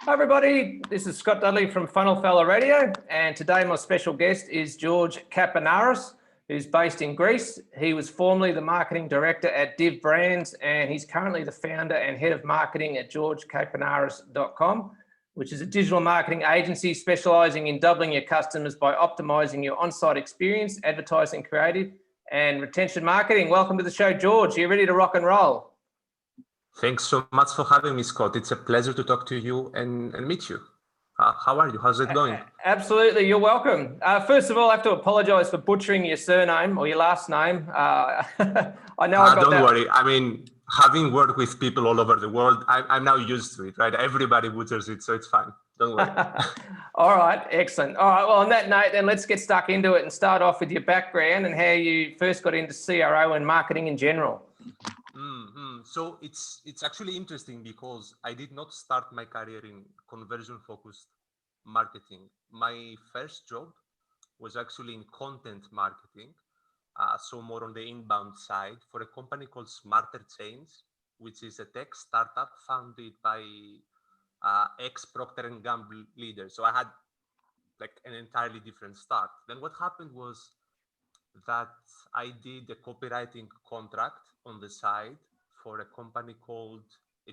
Hi everybody, this is Scott Dudley from Funnel Fella Radio, and today my special guest is George Kapernaros, who's based in Greece. He was formerly the marketing director at Div Brands, and he's currently the founder and head of marketing at georgekapernaros.com, which is a digital marketing agency specialising in doubling your customers by optimising your on-site experience, advertising, creative, and retention marketing. Welcome to the show, George. Are you ready to rock and roll? Thanks so much for having me, Scott. It's a pleasure to talk to you and meet you. How are you? How's it going? Absolutely, you're welcome. First of all, I have to apologise for butchering your surname or your last name. I know I got don't that. worry. I mean, having worked with people all over the world, I'm now used to it, right? Everybody butchers it, so it's fine. Don't worry. All right, excellent. All right, well, on that note, then let's get stuck into it and start off with your background and how you first got into CRO and marketing in general. So it's actually interesting because I did not start my career in conversion-focused marketing. My first job was actually in content marketing, so more on the inbound side for a company called Smarter Chains, which is a tech startup founded by ex-Procter & Gamble leaders. So I had like an entirely different start. Then what happened was that I did a copywriting contract on the side for an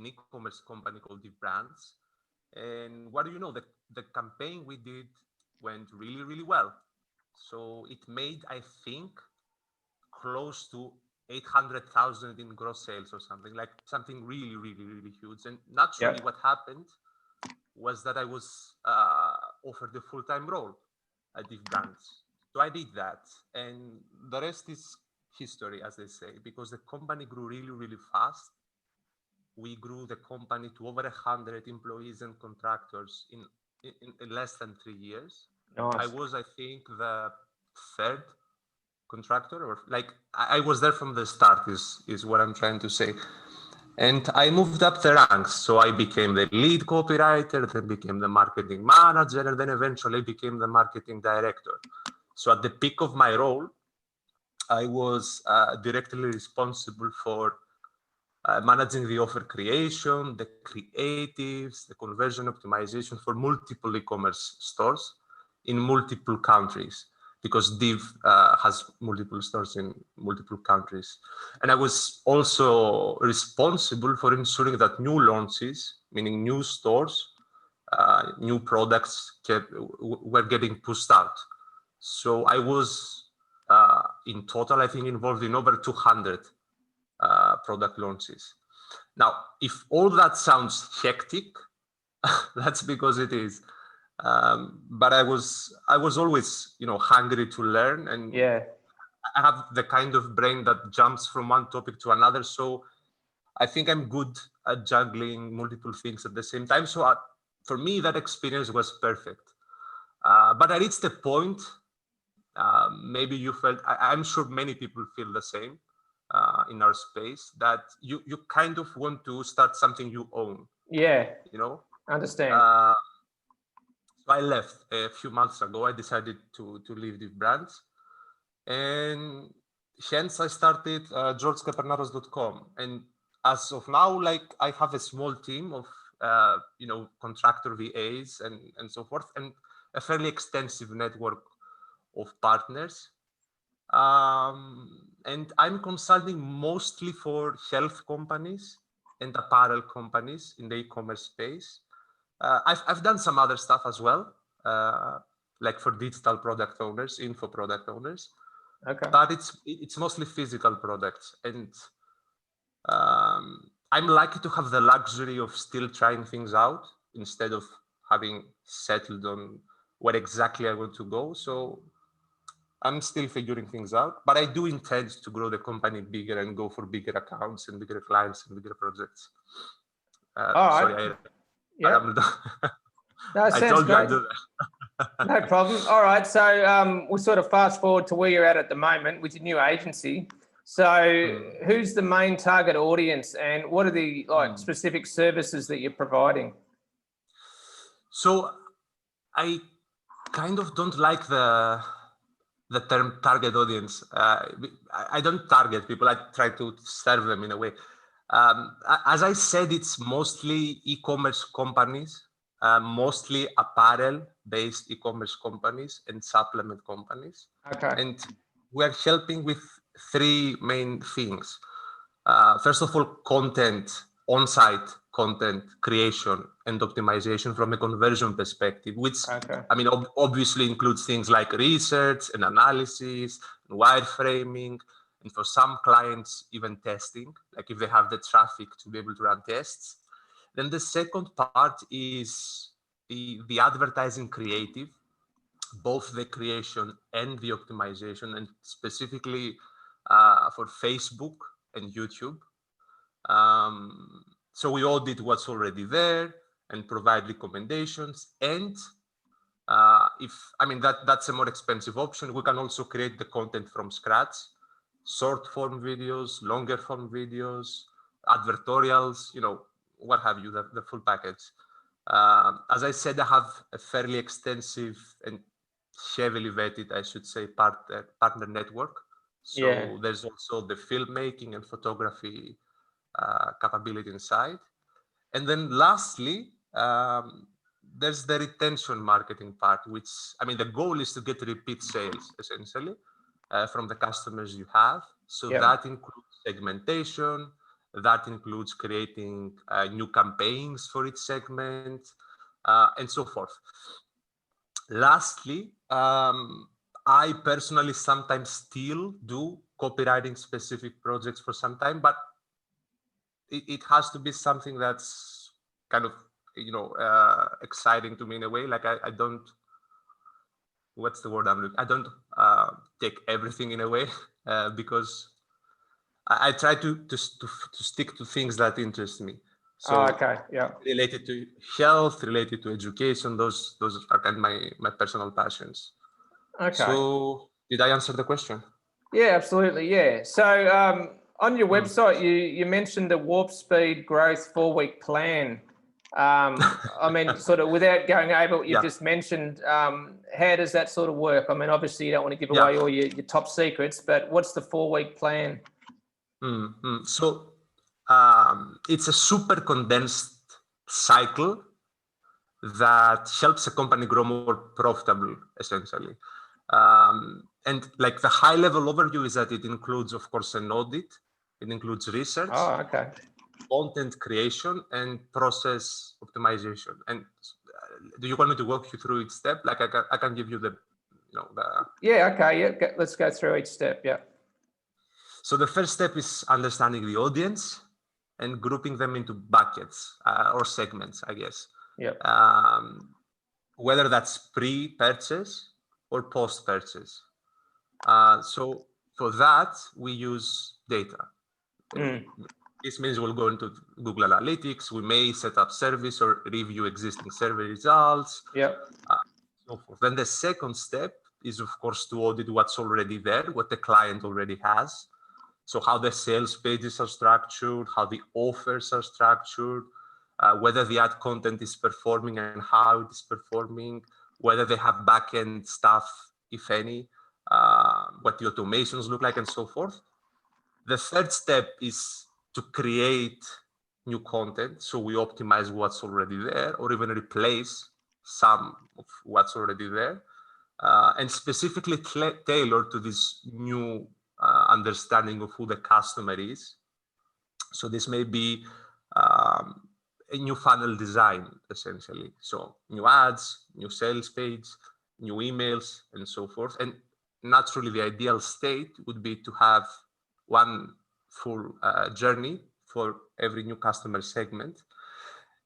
e-commerce company called Div Brands. And what do you know, the campaign we did went really, really well. So it made, I think, close to 800,000 in gross sales or something, like something really, really, really huge. And naturally what happened was that I was offered a full-time role at Div Brands. So I did that, and the rest is history, as they say, because the company grew really, really fast. We grew the company to over 100 employees and contractors in less than 3 years. Nice. I was, I think, the third contractor, or like I was there from the start is what I'm trying to say. And I moved up the ranks. So I became the lead copywriter, then became the marketing manager, and then eventually became the marketing director. So at the peak of my role, I was directly responsible for managing the offer creation, the creatives, the conversion optimization for multiple e-commerce stores in multiple countries, because Div has multiple stores in multiple countries. And I was also responsible for ensuring that new launches, meaning new stores, new products were getting pushed out. So I was in total, I think, involved in over 200 product launches. Now, if all that sounds hectic, that's because it is. But I was always, hungry to learn, and I have the kind of brain that jumps from one topic to another. So I think I'm good at juggling multiple things at the same time. So for me, that experience was perfect. But I reached a point, maybe you felt, I'm sure many people feel the same in our space, that you kind of want to start something you own. Yeah. Understand. So I left a few months ago. I decided to leave Div Brands, and hence I started georgekapernaros.com. And as of now, like, I have a small team of contractor VAs and so forth, and a fairly extensive network of partners. And I'm consulting mostly for health companies and apparel companies in the e-commerce space. I've done some other stuff as well, like for digital product owners, info product owners. Okay. But it's mostly physical products, and I'm lucky to have the luxury of still trying things out instead of having settled on where exactly I want to go. So I'm still figuring things out, but I do intend to grow the company bigger and go for bigger accounts and bigger clients and bigger projects. All right. Sorry, No, I sounds told great. you I'd do that. No problem. All right. So we'll sort of fast forward to where you're at the moment with your new agency. So who's the main target audience, and what are the specific services that you're providing? So I kind of don't like the term target audience. I don't target people. I try to serve them in a way. As I said, it's mostly e-commerce companies mostly apparel-based e-commerce companies and supplement companies. Okay. And we are helping with three main things. First of all, on-site content creation and optimization from a conversion perspective, which I mean, obviously includes things like research and analysis, and wireframing, and for some clients, even testing, like if they have the traffic to be able to run tests. Then the second part is the advertising creative, both the creation and the optimization, and specifically for Facebook and YouTube. So we audit what's already there and provide recommendations. And that's a more expensive option. We can also create the content from scratch, short form videos, longer form videos, advertorials, what have you, the full package. As I said, I have a fairly extensive and heavily vetted, I should say, partner network. So there's also the filmmaking and photography capability inside. And then lastly, there's the retention marketing part, which, the goal is to get repeat sales, essentially, from the customers you have. So that includes segmentation, that includes creating new campaigns for each segment, and so forth. Lastly, I personally sometimes still do copywriting specific projects for some time, but it has to be something that's kind of, exciting to me in a way. Like I don't, what's the word I'm looking? I don't take everything in a way because I try to stick to things that interest me. So related to health, related to education, those are kind of my personal passions. Okay. So did I answer the question? Yeah, absolutely. Yeah. So on your website, you mentioned the Warp Speed Growth 4-week plan. Sort of without going over what you just mentioned, how does that sort of work? Obviously you don't want to give away all your top secrets, but what's the 4-week plan? So it's a super condensed cycle that helps a company grow more profitable, essentially. And like the high level overview is that it includes, of course, an audit. It includes research, content creation, and process optimization. And do you want me to walk you through each step? Like I can give you the. Let's go through each step. Yeah. So the first step is understanding the audience and grouping them into buckets or segments, I guess. Whether that's pre-purchase or post-purchase. So for that, we use data. This means we'll go into Google Analytics. We may set up service or review existing survey results. So forth. Then the second step is, of course, to audit what's already there, what the client already has. So how the sales pages are structured, how the offers are structured, whether the ad content is performing and how it is performing, whether they have back-end stuff, if any, what the automations look like, and so forth. The third step is to create new content. So we optimize what's already there or even replace some of what's already there and specifically tailored to this new understanding of who the customer is. So this may be a new funnel design, essentially. So new ads, new sales page, new emails, and so forth. And naturally, the ideal state would be to have one full journey for every new customer segment.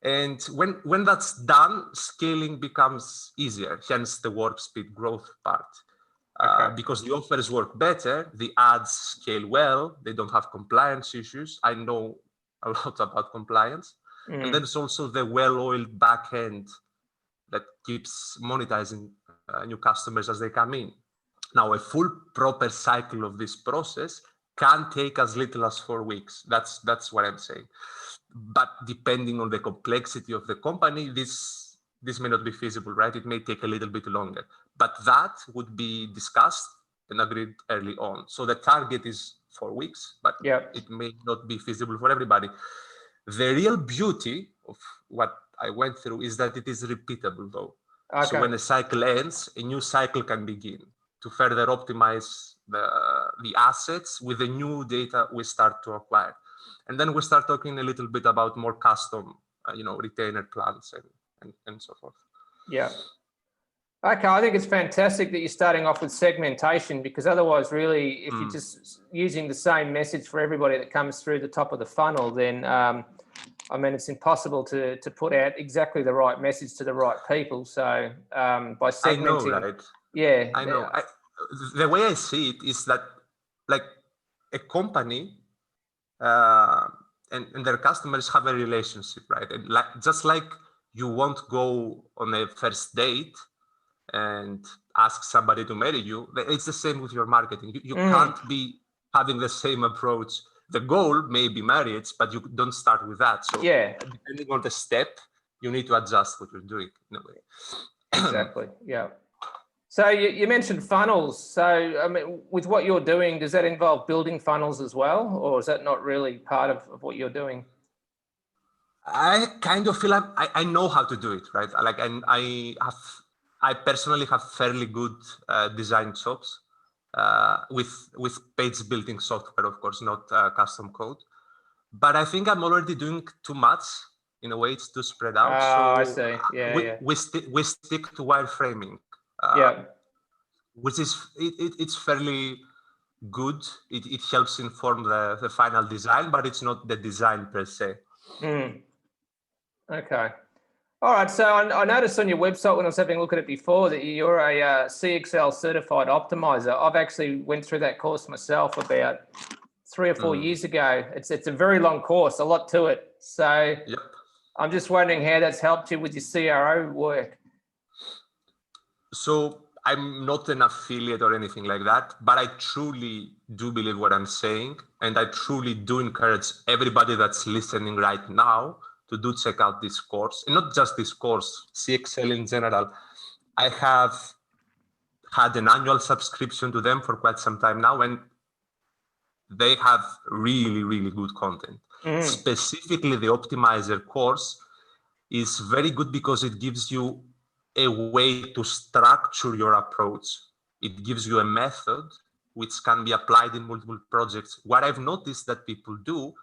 And when that's done, scaling becomes easier, hence the Warp Speed growth part. Because the offers work better, the ads scale well, they don't have compliance issues. I know a lot about compliance. And then there's also the well-oiled back end that keeps monetizing new customers as they come in. Now, a full proper cycle of this process can take as little as 4 weeks. That's what I'm saying. But depending on the complexity of the company, this may not be feasible, right? It may take a little bit longer. But that would be discussed and agreed early on. So the target is 4 weeks, but it may not be feasible for everybody. The real beauty of what I went through is that it is repeatable though. Okay. So when a cycle ends, a new cycle can begin to further optimize the assets with the new data we start to acquire. And then we start talking a little bit about more custom, retainer plans and so forth. Yeah. Okay, I think it's fantastic that you're starting off with segmentation, because otherwise, really, if you're just using the same message for everybody that comes through the top of the funnel, then it's impossible to put out exactly the right message to the right people. So by segmenting, I know, right? Yeah, I know. The way I see it is that, like, a company and their customers have a relationship, right? And just like you won't go on a first date and ask somebody to marry you, it's the same with your marketing. You can't be having the same approach. The goal may be marriage, but you don't start with that. So depending on the step, you need to adjust what you're doing in a way. Exactly. Yeah. So you mentioned funnels. So with what you're doing, does that involve building funnels as well, or is that not really part of what you're doing? I kind of feel like I know how to do it, right? Like I personally have fairly good design chops with page building software, of course, not custom code. But I think I'm already doing too much. In a way, it's too spread out. I see. Yeah, we stick to wireframing. Which is it's fairly good. It helps inform the final design, but it's not the design per se. Okay. All right. So I noticed on your website when I was having a look at it before that you're a CXL certified optimizer. I've actually went through that course myself about 3 or 4 years ago. It's a very long course, a lot to it. So I'm just wondering how that's helped you with your CRO work. So I'm not an affiliate or anything like that, but I truly do believe what I'm saying. And I truly do encourage everybody that's listening right now to do check out this course. And not just this course, CXL in general. I have had an annual subscription to them for quite some time now, and they have really, really good content. Specifically, the Optimizer course is very good because it gives you a way to structure your approach. It gives you a method which can be applied in multiple projects. What I've noticed that people do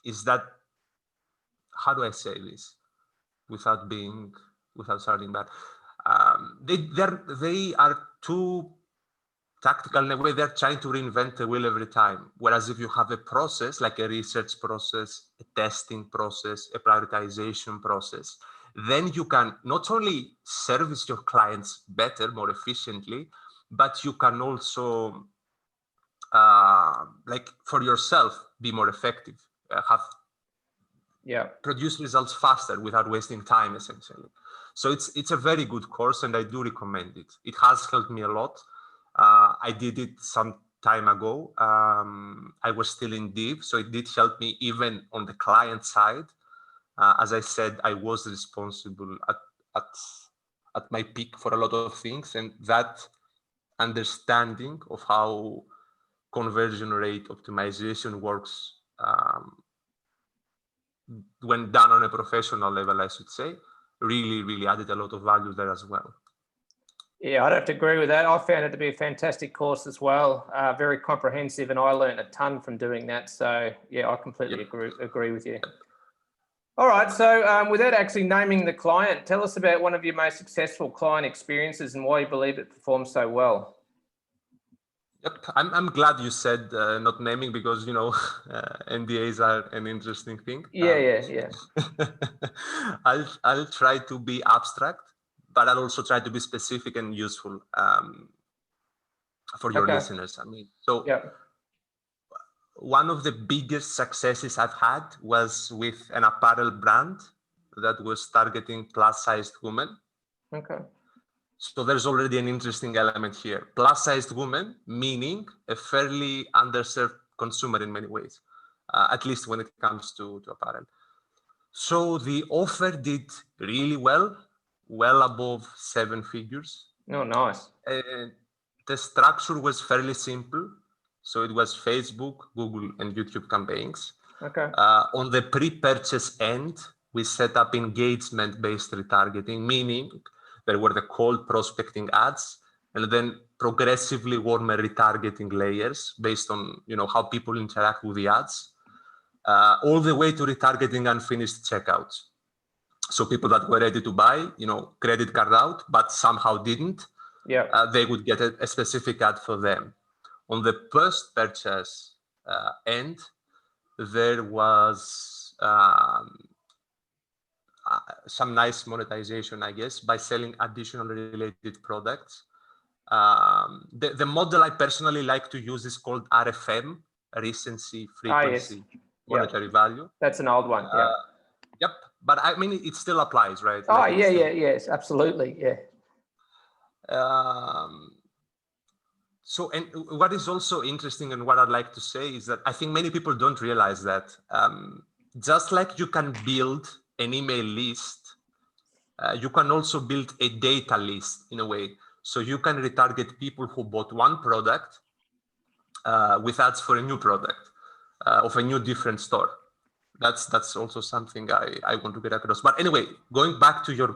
is that, how do I say this without sounding bad? They are too tactical in a way. They're trying to reinvent the wheel every time. Whereas if you have a process, like a research process, a testing process, a prioritization process, then you can not only service your clients better, more efficiently, but you can also, like for yourself, be more effective, produce results faster without wasting time, essentially. So it's a very good course, and I do recommend it. It has helped me a lot. I did it some time ago. I was still in Div, so it did help me even on the client side. As I said, I was responsible at my peak for a lot of things, and that understanding of how conversion rate optimization works when done on a professional level, I should say, really, really added a lot of value there as well. Yeah, I'd have to agree with that. I found it to be a fantastic course as well, very comprehensive, and I learned a ton from doing that. So yeah, I completely agree with you. All right, so without actually naming the client, tell us about one of your most successful client experiences and why you believe it performed so well. Yep, I'm glad you said not naming, because NDAs are an interesting thing. Yeah. I'll try to be abstract, but I'll also try to be specific and useful for your listeners. One of the biggest successes I've had was with an apparel brand that was targeting plus-sized women. Okay. So there's already an interesting element here. Plus-sized women, meaning a fairly underserved consumer in many ways, at least when it comes to apparel. So the offer did really well above 7 figures. Oh, nice. The structure was fairly simple. So it was Facebook, Google, and YouTube campaigns. Okay. On the pre-purchase end, we set up engagement-based retargeting, meaning there were the cold prospecting ads, and then progressively warmer retargeting layers based on how people interact with the ads, all the way to retargeting unfinished checkouts. So people that were ready to buy, credit card out, but somehow didn't, they would get a specific ad for them. On the post purchase end, there was some nice monetization, I guess, by selling additional related products. The model I personally like to use is called RFM, recency, frequency, monetary value. That's an old one. Yep, but I mean, it still applies, right? Oh, like yes, absolutely, yeah. So, and what is also interesting and what I'd like to say is that I think many people don't realize that just like you can build an email list, you can also build a data list in a way. So you can retarget people who bought one product with ads for a new product of a new different store. That's also something I want to get across. But anyway, going back to your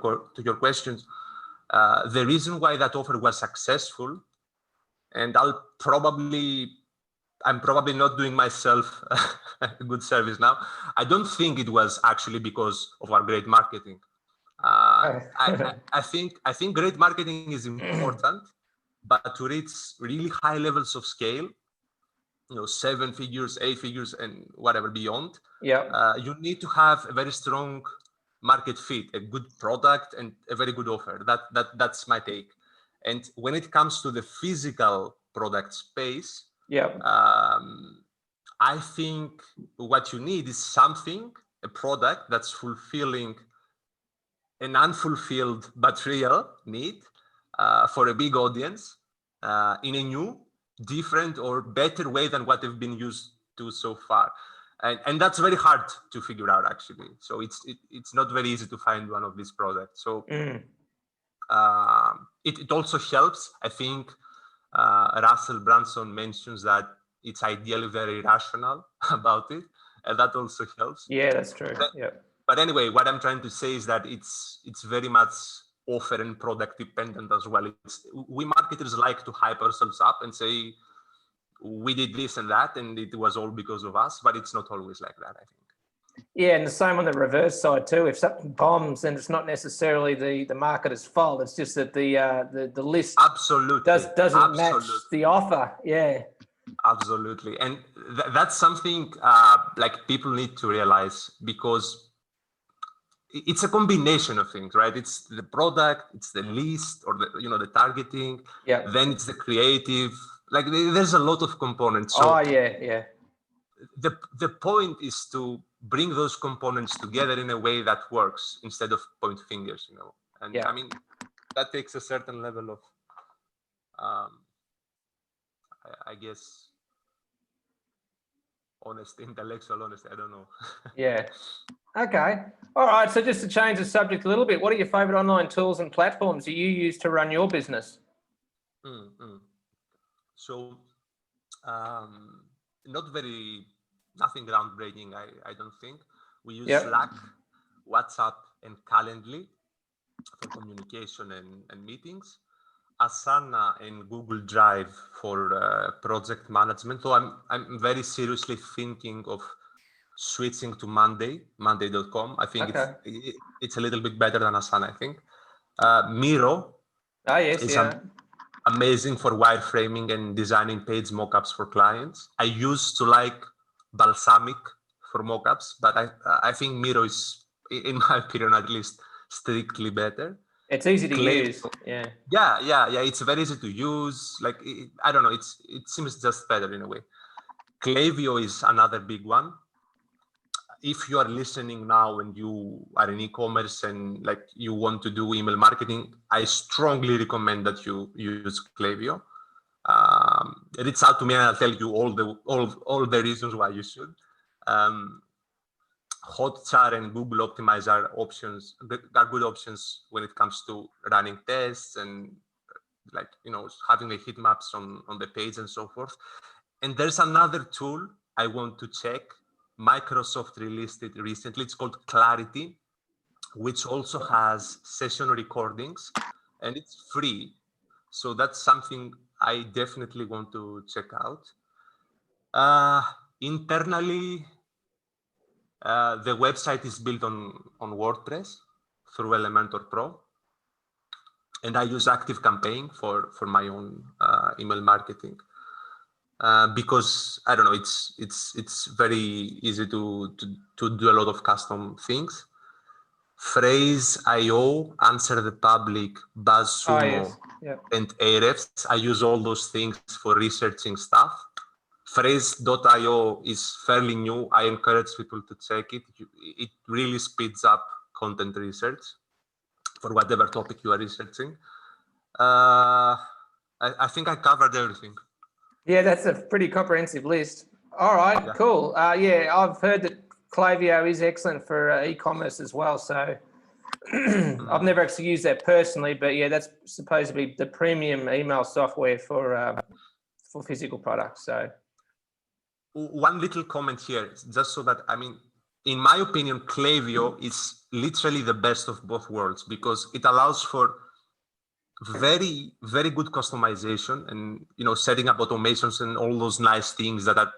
questions, the reason why that offer was successful, and I'm probably not doing myself a good service now. I don't think it was actually because of our great marketing. I think great marketing is important, but to reach really high levels of scale, 7 figures, 8 figures, and whatever beyond, you need to have a very strong market fit, a good product, and a very good offer. That's my take. And when it comes to the physical product space, I think what you need is a product that's fulfilling an unfulfilled but real need for a big audience in a new, different, or better way than what they've been used to so far. And that's very hard to figure out, actually. So it's not very easy to find one of these products. So it also helps. I think Russell Brunson mentions that it's ideally very rational about it, and that also helps. Yeah, that's true. But anyway, what I'm trying to say is that it's very much offer and product dependent as well. We marketers like to hype ourselves up and say we did this and that, and it was all because of us, but it's not always like that, I think. Yeah, and the same on the reverse side too. If something bombs, then it's not necessarily the marketer's fault. It's just that the list doesn't match the offer. Yeah. Absolutely. And that's something like people need to realize, because it's a combination of things, right? It's the product, it's the list, or the targeting. Then it's the creative. Like there's a lot of components. So the point is to bring those components together in a way that works instead of point fingers, And I mean, that takes a certain level of, I guess, intellectual honesty. I don't know. Okay. All right. So just to change the subject a little bit, what are your favorite online tools and platforms that you use to run your business? So, nothing groundbreaking, I don't think. We use Slack, WhatsApp, and Calendly for communication and meetings. Asana and Google Drive for project management. So I'm very seriously thinking of switching to Monday.com. I think it's a little bit better than Asana, I think. Miro is amazing for wireframing and designing page mockups for clients. I used to like Balsamic for mockups, but I think Miro is, in my opinion at least, strictly better. It's easy to use. Yeah. It's very easy to use. Like, I don't know, it seems just better in a way. Clavio is another big one. If you are listening now and you are in e-commerce and like you want to do email marketing, I strongly recommend that you use Clavio. Reach out to me and I'll tell you all the reasons why you should. Hotjar and Google Optimize are good options when it comes to running tests and having the heat maps on the page and so forth. And there's another tool I want to check. Microsoft released it recently. It's called Clarity. which also has session recordings, and it's free. So that's something I definitely want to check out. Internally, the website is built on WordPress through Elementor Pro. And I use ActiveCampaign for my own email marketing. Because I don't know, it's very easy to do a lot of custom things. Phrase.io, Answer the Public, BuzzSumo, and Ahrefs. I use all those things for researching stuff. Phrase.io is fairly new. I encourage people to check it. It really speeds up content research for whatever topic you are researching. I think I covered everything. Yeah, that's a pretty comprehensive list. All right, cool. Yeah, I've heard that Clavio is excellent for e-commerce as well. So I've never actually used that personally, but yeah, that's supposed to be the premium email software for physical products. So one little comment here, just so that, I mean, in my opinion, Clavio is literally the best of both worlds because it allows for very, very good customization and, you know, setting up automations and all those nice things that are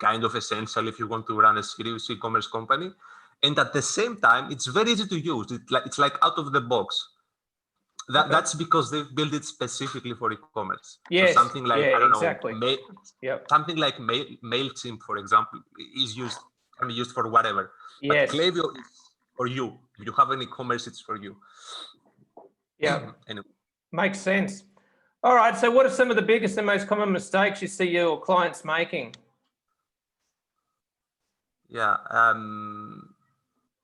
kind of essential if you want to run a serious e-commerce company. And at the same time, it's very easy to use. It's like out of the box. That's because they've built it specifically for e-commerce. Yes, so something like, I don't exactly. know, something like MailChimp, for example, can be used for whatever. Yes. But Clavio is for you. If you have an e-commerce, it's for you. Yeah, anyway. Makes sense. All right, so what are some of the biggest and most common mistakes you see your clients making? Yeah,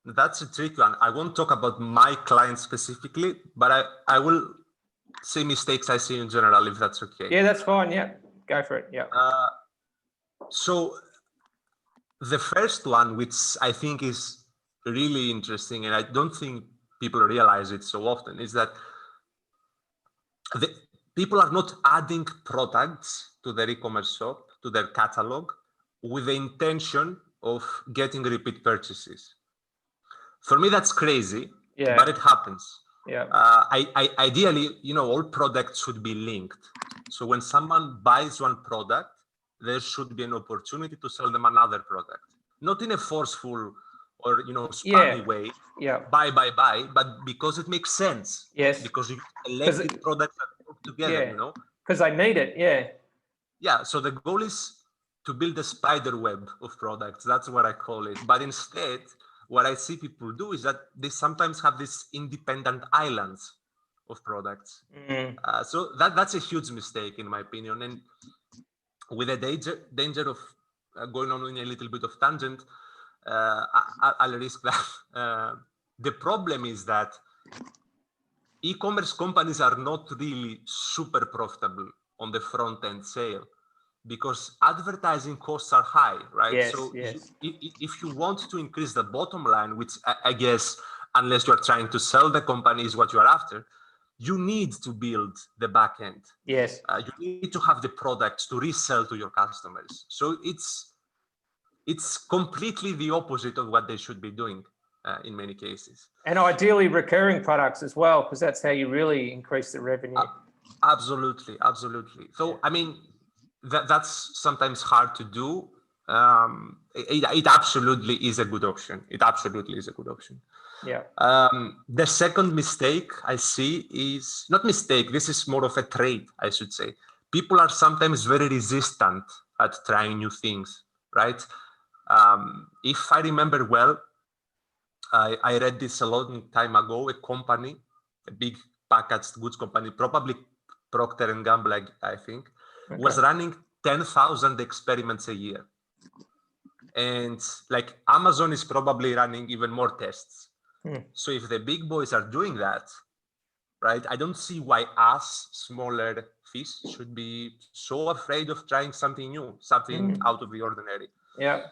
that's a tricky one. I won't talk about my clients specifically, but I will say mistakes I see in general, if that's okay. Yeah, that's fine. Yeah, go for it. Yeah. So the first one, which I think is really interesting, and I don't think people realize it so often, is that people are not adding products to their e-commerce shop, to their catalog, with the intention of getting repeat purchases. For me, that's crazy, but it happens. Yeah. Ideally, you know, all products should be linked. So when someone buys one product, there should be an opportunity to sell them another product, not in a forceful or, you know, spammy way. Yeah. Buy, but because it makes sense. Yes. Because you elected products that work together, you know. Because they need it. Yeah. Yeah. So the goal is to build a spider web of products. That's what I call it. But instead, what I see people do is that they sometimes have these independent islands of products. So that's a huge mistake, in my opinion. And with the danger of going on in a little bit of tangent, I'll risk that. The problem is that e-commerce companies are not really super profitable on the front end sale because advertising costs are high, right? Yes, so yes. if you want to increase the bottom line, which I guess, unless you're trying to sell the company is what you're after, you need to build the back end. Yes. You need to have the products to resell to your customers. So it's completely the opposite of what they should be doing in many cases. And ideally recurring products as well, because that's how you really increase the revenue. Absolutely. So, I mean, that's sometimes hard to do. It absolutely is a good option. Yeah. The second mistake I see is not mistake. This is more of a trait, I should say. People are sometimes very resistant at trying new things, right? If I remember well, I read this a long time ago. A company, a big packaged goods company, probably Procter and Gamble, I think, was running 10,000 experiments a year. And like Amazon is probably running even more tests. So if the big boys are doing that, right, I don't see why us smaller fish should be so afraid of trying something new, something out of the ordinary. Yeah.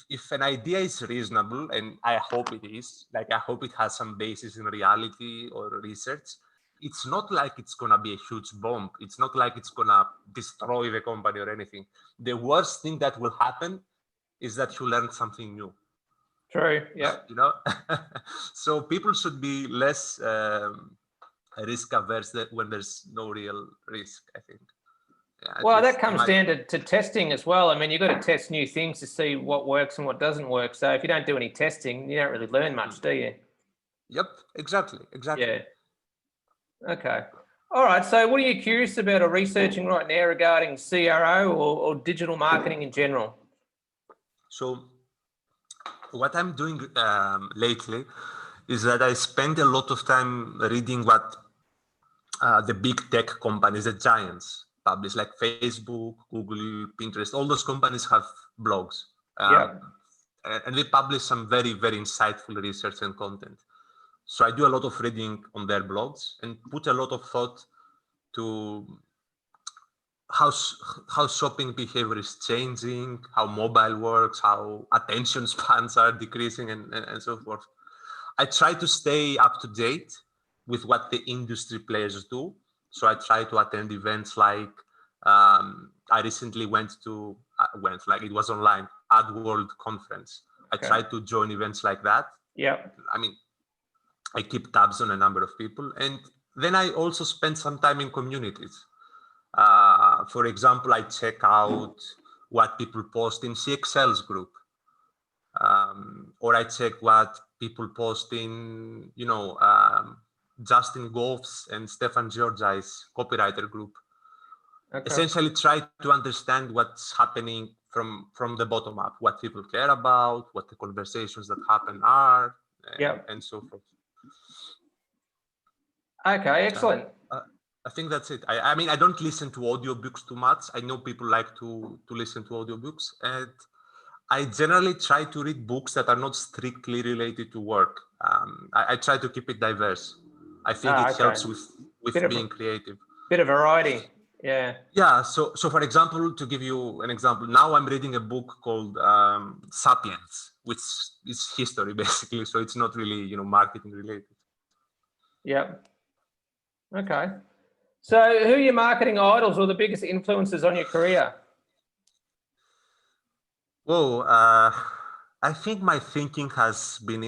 If an idea is reasonable, and I hope it is, like I hope it has some basis in reality or research, it's not like it's going to be a huge bomb. It's not like it's going to destroy the company or anything. The worst thing that will happen is that you learn something new. True. Yeah. You know, so people should be less risk averse when there's no real risk, I think. Yeah, Well, that comes down to testing as well. I mean, you've got to test new things to see what works and what doesn't work. So if you don't do any testing, you don't really learn much, do you? Yep, exactly. Yeah. Okay. All right. So what are you curious about or researching right now regarding CRO or digital marketing in general? So what I'm doing lately is that I spend a lot of time reading what the big tech companies, the giants, publish, like Facebook, Google, Pinterest. All those companies have blogs. And they publish some very, very insightful research and content. So I do a lot of reading on their blogs and put a lot of thought to how shopping behavior is changing, how mobile works, how attention spans are decreasing, and so forth. I try to stay up to date with what the industry players do. So I try to attend events like I recently went, like it was online, AdWorld conference. I try to join events like that. Yeah. I mean, I keep tabs on a number of people. And then I also spend some time in communities. For example, I check out what people post in CXL's group. Or I check what people post in, Justin Goff's and Stefan Georgi's copywriter group. Essentially try to understand what's happening from the bottom up, what people care about, what the conversations that happen are, and so forth. Okay, excellent. I think that's it. I mean, I don't listen to audiobooks too much. I know people like to listen to audiobooks, and I generally try to read books that are not strictly related to work. I try to keep it diverse. I think it helps with being creative. Bit of variety. Yeah. Yeah. So for example, to give you an example, now I'm reading a book called Sapiens, which is history basically. So it's not really, marketing related. Yeah. Okay. So who are your marketing idols or the biggest influences on your career? Well, I think my thinking has been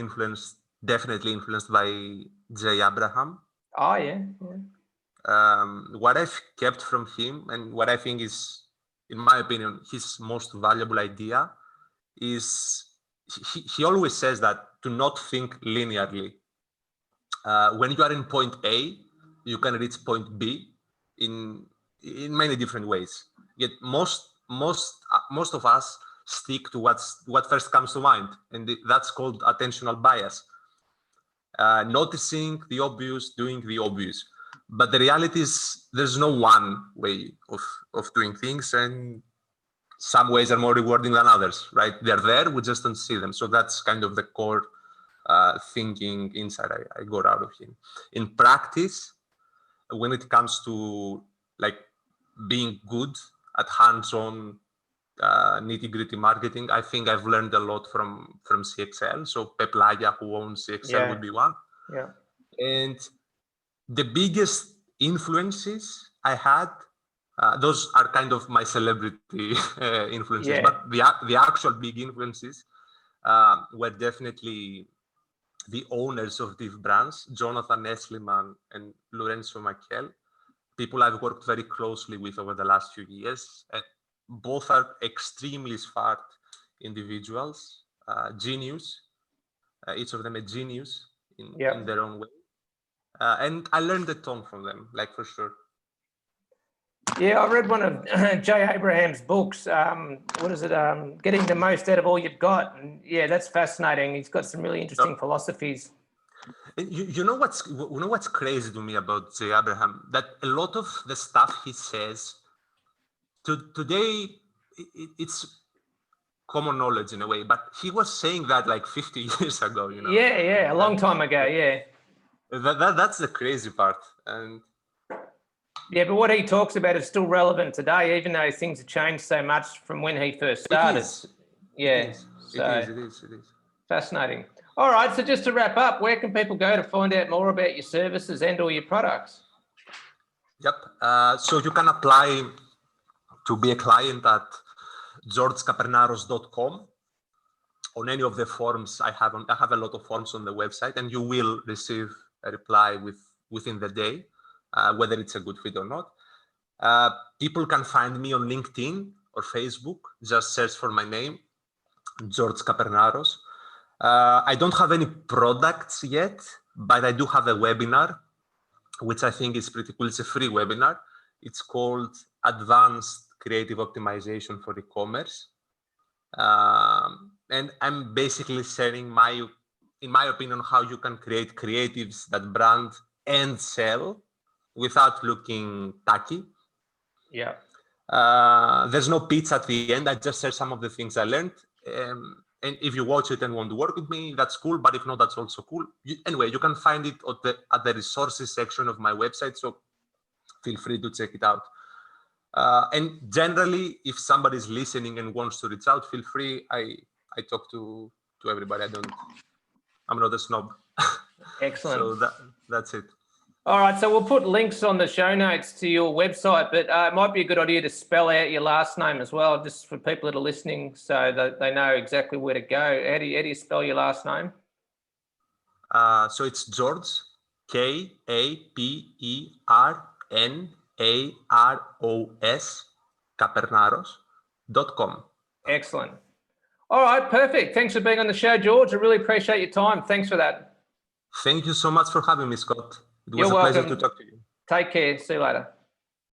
definitely influenced by Jay Abraham. Oh, yeah. What I've kept from him and what I think is, in my opinion, his most valuable idea is he always says that to not think linearly. When you are in point A, you can reach point B in many different ways. Yet most of us stick to what first comes to mind, and that's called attentional bias. Noticing the obvious, doing the obvious. But the reality is there's no one way of doing things, and some ways are more rewarding than others, right? They're there, we just don't see them. So that's kind of the core thinking insight I got out of him. In practice, when it comes to like being good at hands-on nitty-gritty marketing, I think I've learned a lot from CXL. So Pep Laya, who owns CXL, would be one. Yeah. And the biggest influences I had, those are kind of my celebrity influences, but the actual big influences were definitely the owners of Div Brands, Jonathan Esliman and Lorenzo Maciel, people I've worked very closely with over the last few years. Both are extremely smart individuals, genius, each of them a genius in their own way. And I learned a ton from them, like for sure. Yeah, I read one of Jay Abraham's books. What is it? Getting the most out of all you've got. And yeah, that's fascinating. He's got some really interesting philosophies. You know what's crazy to me about Jay Abraham? That a lot of the stuff he says today, it's common knowledge in a way, but he was saying that like 50 years ago, Yeah, a long time ago, yeah. That's the crazy part. And yeah, but what he talks about is still relevant today, even though things have changed so much from when he first started. It is. Fascinating. All right, so just to wrap up, where can people go to find out more about your services and or your products? Yep. So you can apply to be a client at georgekapernaros.com. on any of the forms I have a lot of forms on the website, and you will receive a reply within the day, whether it's a good fit or not. People can find me on LinkedIn or Facebook. Just search for my name, George Kapernaros. I don't have any products yet, but I do have a webinar, which I think is pretty cool. It's a free webinar. It's called Advanced Creative Optimization for E-commerce. And I'm basically sharing in my opinion, how you can create creatives that brand and sell without looking tacky. Yeah. There's no pitch at the end. I just share some of the things I learned. And if you watch it and want to work with me, that's cool. But if not, that's also cool. Anyway, you can find it at the resources section of my website. So feel free to check it out. And generally, if somebody's listening and wants to reach out, feel free. I talk to everybody. I'm not a snob. Excellent. So that's it. All right, so we'll put links on the show notes to your website, but it might be a good idea to spell out your last name as well, just for people that are listening, so that they know exactly where to go. How do you spell your last name? So it's George, Kapernaros, Kapernaros.com. Excellent. All right, perfect. Thanks for being on the show, George. I really appreciate your time. Thanks for that. Thank you so much for having me, Scott. It was You're a pleasure welcome. to talk to you. Take care. See you later.